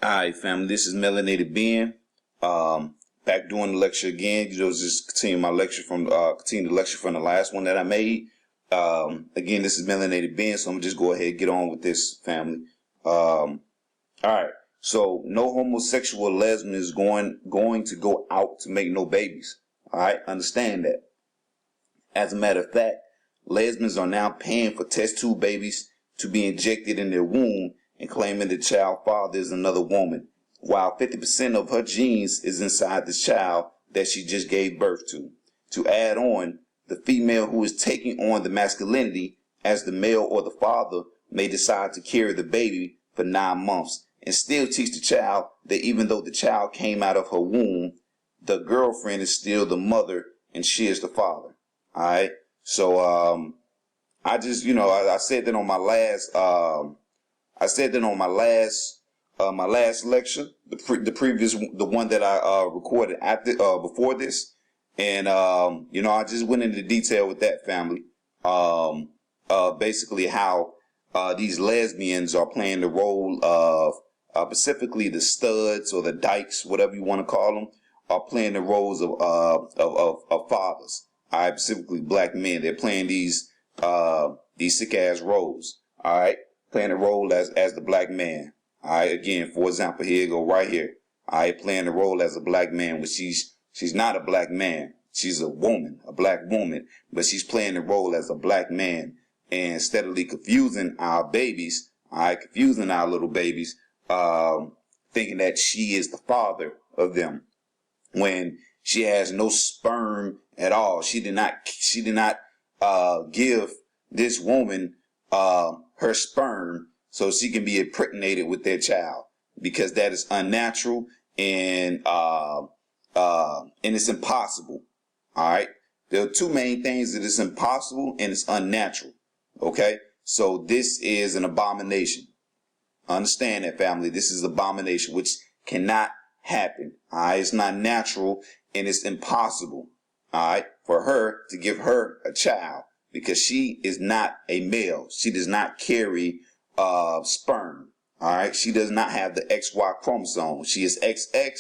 Alright, family, this is Melanated Being. Back doing the lecture again. Just continue my lecture from continue the lecture from the last one that I made. Again, this is Melanated Being, so I'm gonna just go ahead and get on with this, family. Alright, so no homosexual lesbian is going to go out to make no babies. Alright, understand that. As a matter of fact, lesbians are now paying for test tube babies to be injected in their womb and claiming the child father is another woman, while 50% of her genes is inside the child that she just gave birth to. To add on, the female who is taking on the masculinity as the male or the father may decide to carry the baby for 9 months and still teach the child that even though the child came out of her womb, the girlfriend is still the mother and she is the father. All right. So I just, I said that on my last my last lecture, the one that I recorded after before this, and I just went into detail with that, family. Basically how these lesbians are playing the role of specifically the studs or the dykes, whatever you want to call them, are playing the roles of fathers. All right, specifically black men. They're playing these sick ass roles. All right. Playing a role as the black man. All right, again, for example, here you go right here. All right, playing the role as a black man, but she's not a black man. She's a woman, a black woman, but she's playing the role as a black man and steadily confusing our babies. All right, confusing our little babies, thinking that she is the father of them when she has no sperm at all. She did not give this woman her sperm so she can be impregnated with their child, because that is unnatural and it's impossible. All right. There are two main things: that it's impossible and it's unnatural. Okay. So this is an abomination. Understand that, family. This is abomination, which cannot happen. All right. It's not natural and it's impossible. All right. For her to give her a child, because she is not a male. She does not carry sperm. All right. She does not have the XY chromosome. She is XX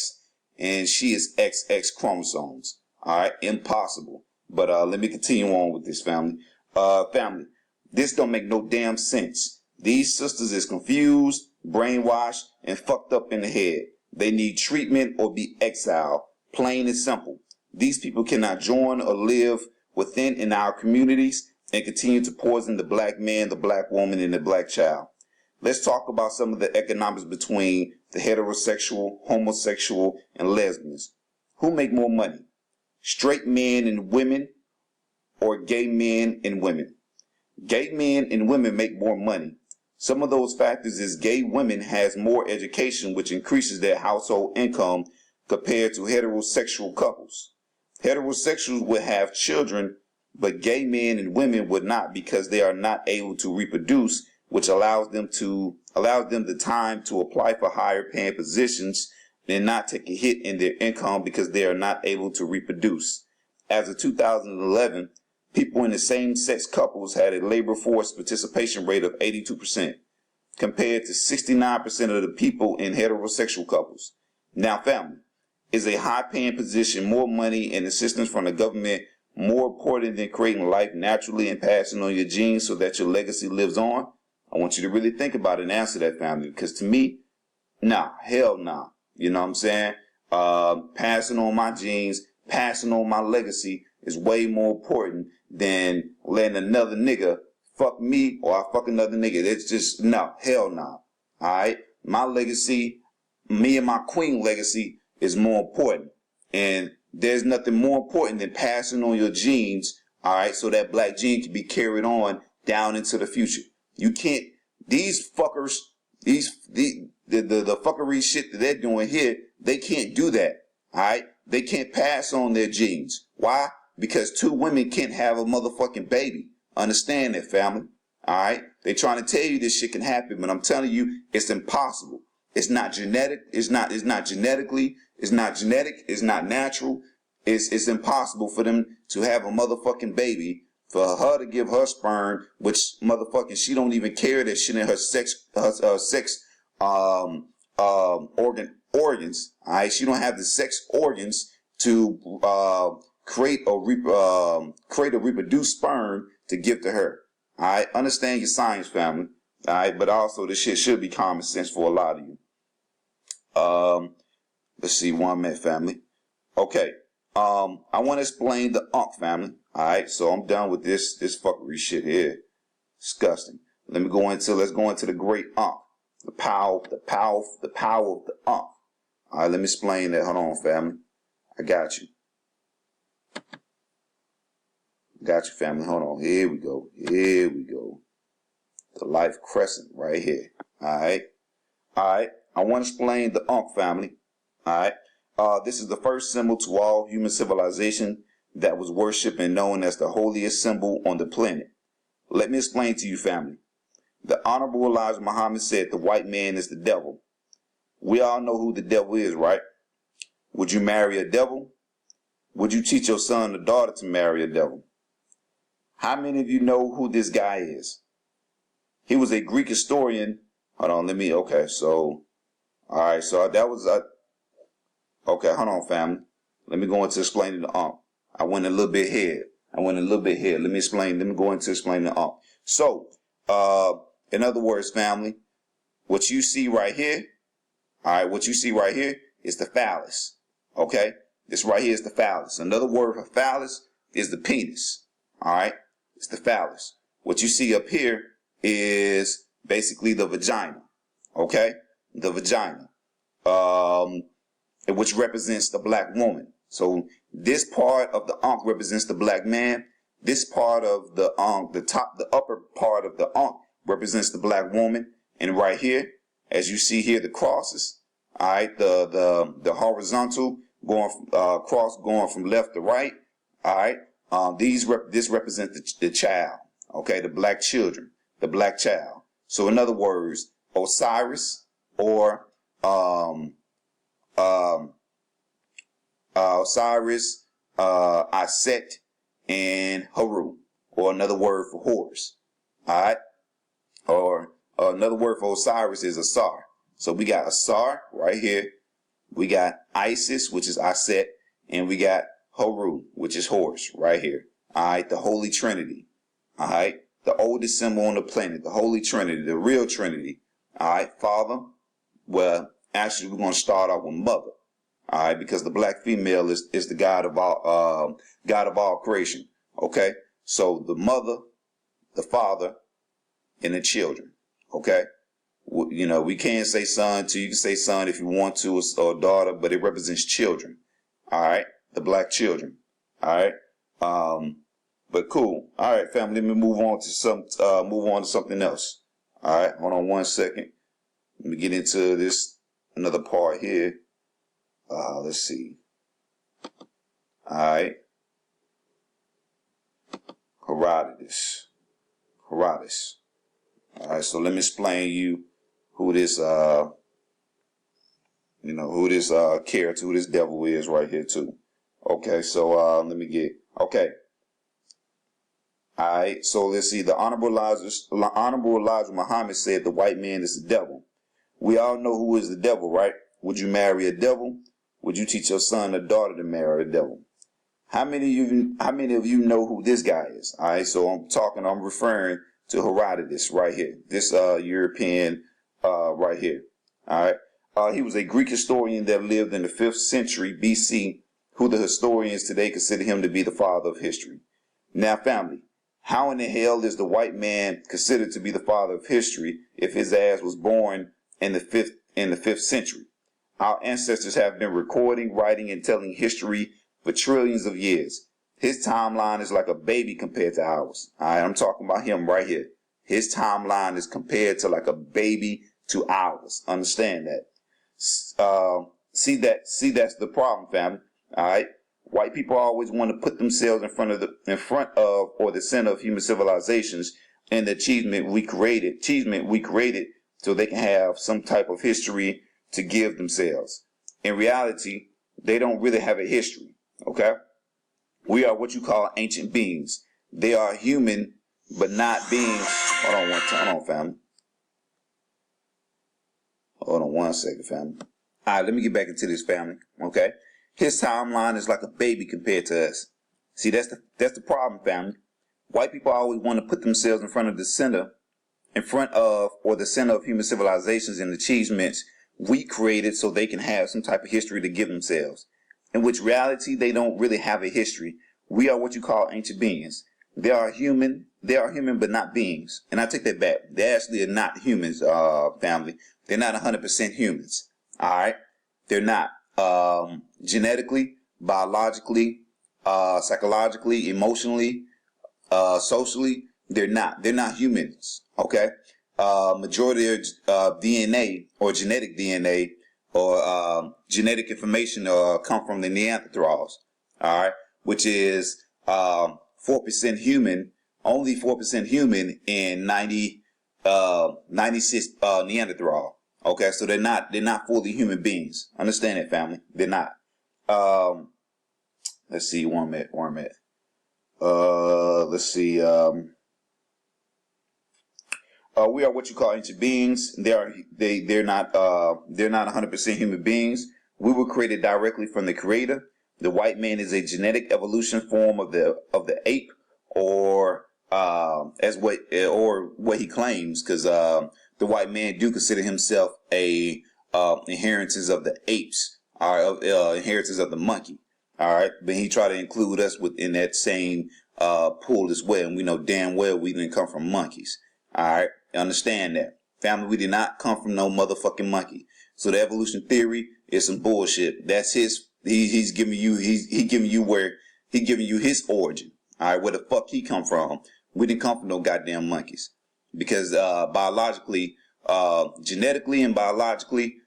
and she is XX chromosomes. All right. Impossible. But let me continue on with this, family. Family, this don't make no damn sense. These sisters is confused, brainwashed, and fucked up in the head. They need treatment or be exiled. Plain and simple. These people cannot join or live within in our communities and continue to poison the black man, the black woman, and the black child. Let's talk about some of the economics between the heterosexual, homosexual, and lesbians. Who make more money? Straight men and women or gay men and women? Gay men and women make more money. Some of those factors is gay women has more education, which increases their household income compared to heterosexual couples. Heterosexuals would have children, but gay men and women would not, because they are not able to reproduce, which allows them the time to apply for higher paying positions and not take a hit in their income because they are not able to reproduce. As of 2011, people in the same sex couples had a labor force participation rate of 82%, compared to 69% of the people in heterosexual couples. Now, family, is a high-paying position, more money, and assistance from the government more important than creating life naturally and passing on your genes so that your legacy lives on? I want you to really think about it and answer that, family, because to me, nah, hell nah. You know what I'm saying? Passing on my genes, passing on my legacy is way more important than letting another nigga fuck me or I fuck another nigga. It's just, no, hell nah. All right? My legacy, me and my queen legacy is more important. And there's nothing more important than passing on your genes, all right, so that black gene can be carried on down into the future. You can't, these fuckers, the fuckery shit that they're doing here, they can't do that, all right? They can't pass on their genes. Why? Because two women can't have a motherfucking baby. Understand that, family, all right? They're trying to tell you this shit can happen, but I'm telling you, it's impossible. It's not genetic. It's not genetically. It's not genetic. It's not natural. It's impossible for them to have a motherfucking baby, for her to give her sperm, which motherfucking she don't even carry that shit in her sex organs. All right, she don't have the sex organs to create or reproduce sperm to give to her. All right, understand your science, family. All right, but also this shit should be common sense for a lot of you. Let's see, 1 minute, family. Okay. I want to explain the Ankh, family. All right, so I'm done with this fuckery shit here. Disgusting. Let's go into the great Ankh. The power of the Ankh. All right, let me explain that. Hold on, family. I got you. Got you, family. Hold on. Here we go. The life crescent right here. All right. I want to explain the Ankh, family. All right. This is the first symbol to all human civilization that was worshipped and known as the holiest symbol on the planet. Let me explain to you, family. The Honorable Elijah Muhammad said the white man is the devil. We all know who the devil is, right? Would you marry a devil? Would you teach your son or daughter to marry a devil? How many of you know who this guy is? He was a Greek historian. Hold on, okay, so, all right, so that was, okay, hold on, family. Let me go into explaining the Ankh. I went a little bit here. Let me go into explaining the Ankh. So, in other words, family, what you see right here, all right, what you see right here is the phallus, okay? This right here is the phallus. Another word for phallus is the penis, all right? It's the phallus. What you see up here is basically the vagina, okay? The vagina, which represents the black woman. So this part of the Ankh represents the black man. This part of the Ankh, the upper part of the Ankh represents the black woman. And right here, as you see here, the crosses, all right, the horizontal cross going from left to right, all right. This represents the child, okay, the black children, the black child. So in other words, Osiris or Aset, and Haru, or another word for horse. All right, or another word for Osiris is Asar. So we got Asar right here. We got Isis, which is Aset, and we got Haru, which is horse, right here. All right, the Holy Trinity. All right, the oldest symbol on the planet, the Holy Trinity, the real Trinity. All right, Father. Well, actually, we're going to start off with Mother. All right, because the black female is the God of all creation. Okay, so the mother, the father, and the children. Okay, you know, we can't say son too. You can say son if you want to, or daughter, but it represents children. All right, the black children. All right, but cool. All right, family. Let me move on to something else. All right, hold on 1 second. Let me get into this another part here. Let's see. All right. Herodotus. All right, so let me explain you who this, character, who this devil is right here too. Okay, so okay. All right, so let's see. The Honorable Elijah Muhammad said the white man is the devil. We all know who is the devil, right? Would you marry a devil? Would you teach your son or daughter to marry a devil? How many of you know who this guy is? All right, so I'm referring to Herodotus right here. This European right here. All right. He was a Greek historian that lived in the 5th century BC, who the historians today consider him to be the father of history. Now, family, how in the hell is the white man considered to be the father of history if his ass was born in the 5th century? Our ancestors have been recording, writing, and telling history for trillions of years. His timeline is like a baby compared to ours. All right, I'm talking about him right here. His timeline is compared to like a baby to ours. Understand that. See that's the problem, family. All right. White people always want to put themselves in front of or the center of human civilizations and the achievement we created so they can have some type of history to give themselves. In reality, they don't really have a history, okay? We are what you call ancient beings. They are human, but not beings. Hold on, family. Hold on 1 second, family. All right, let me get back into this, family. Okay, his timeline is like a baby compared to us. See, that's the problem, family. White people always want to put themselves in front of the center of human civilizations and achievements we created so they can have some type of history to give themselves. In which reality, they don't really have a history. We are what you call ancient beings. They are human but not beings. And I take that back. They actually are not humans, family. They're not 100% humans. Alright? They're not. Genetically, biologically, psychologically, emotionally, socially, they're not humans. Okay. Majority of DNA or genetic DNA or genetic information come from the Neanderthals. All right, which is 4% human, only 4% human, and 96 Neanderthal. Okay, so they're not fully human beings. Understand that, family? They're not. Let's see, one minute. Let's see. We are what you call ancient beings. They're not 100% human beings. We were created directly from the Creator. The white man is a genetic evolution form of the ape, or what he claims, because the white man do consider himself a inheritance of the apes, or inheritance of the monkey. All right, but he tried to include us within that same pool as well, and we know damn well we didn't come from monkeys. All right, understand that, family. We did not come from no motherfucking monkey. So the evolution theory is some bullshit. That's his. He's giving you giving you his origin. All right, where the fuck he come from? We didn't come from no goddamn monkeys, because biologically, genetically, and biologically,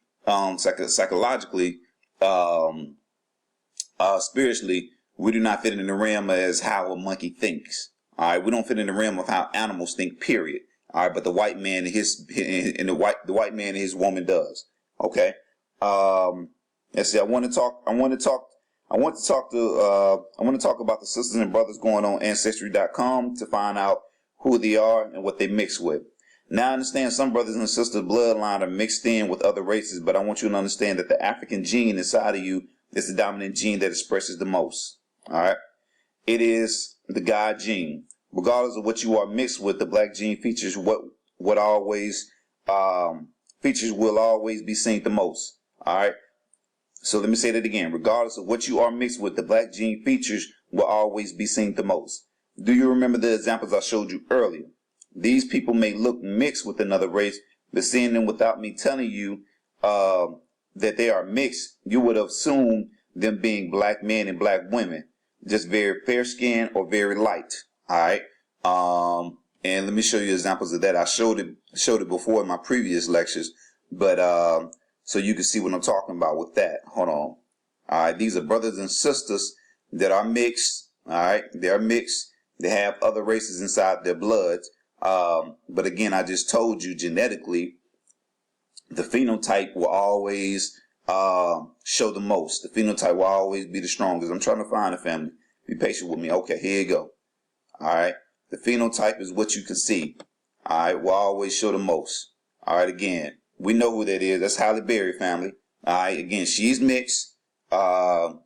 psychologically, spiritually, we do not fit in the realm as how a monkey thinks. All right, we don't fit in the realm of how animals think. Period. All right, but the white man and the white man and his woman does. Okay. Let's see. I want to talk about the sisters and brothers going on Ancestry.com to find out who they are and what they mix with. Now, I understand some brothers and sisters' bloodline are mixed in with other races, but I want you to understand that the African gene inside of you is the dominant gene that expresses the most. All right. It is the God gene. Regardless of what you are mixed with, the black gene features will always be seen the most. All right. So let me say that again. Regardless of what you are mixed with, the black gene features will always be seen the most. Do you remember the examples I showed you earlier? These people may look mixed with another race, but seeing them without me telling you that they are mixed, you would assume them being black men and black women, just very fair skinned or very light. All right. And let me show you examples of that. I showed it before in my previous lectures, but so you can see what I'm talking about with that. Hold on. All right. These are brothers and sisters that are mixed. All right. They're mixed. They have other races inside their bloods. But again, I just told you genetically, the phenotype will always show the most. The phenotype will always be the strongest. I'm trying to find a family. Be patient with me. Okay, here you go. All right. The phenotype is what you can see. All right. Will always show the most. All right. Again, we know who that is. That's Halle Berry family. All right. Again, she's mixed.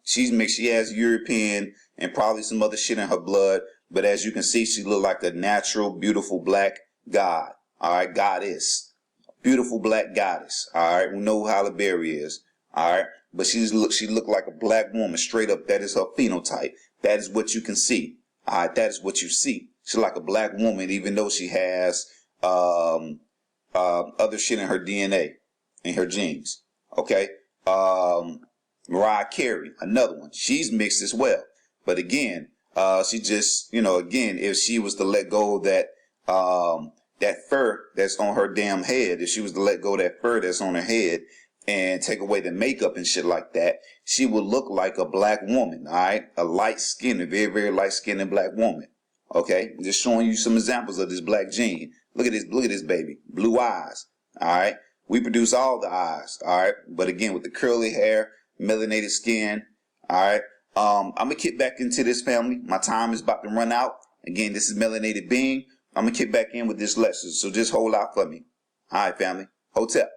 She has European and probably some other shit in her blood. But as you can see, she look like a natural, beautiful black god. All right. Goddess. Beautiful black goddess. All right. We know who Halle Berry is. All right. But she looked like a black woman straight up. That is her phenotype. That is what you can see. All right. That is what you see. She's like a black woman, even though she has other shit in her DNA, in her genes. Okay. Mariah Carey, another one. She's mixed as well. But again, she just, again, if she was to let go of that fur that's on her damn head, if she was to let go of that fur that's on her head and take away the makeup and shit like that, she would look like a black woman. All right. A light-skinned, a very, very light-skinned black woman. Okay. Just showing you some examples of this black gene. Look at this baby. Blue eyes. All right. We produce all the eyes. All right. But again, with the curly hair, melanated skin. All right. I'm going to kick back into this, family. My time is about to run out. Again, this is Melanated Being. I'm going to kick back in with this lesson. So just hold out for me. All right, family. Hotel.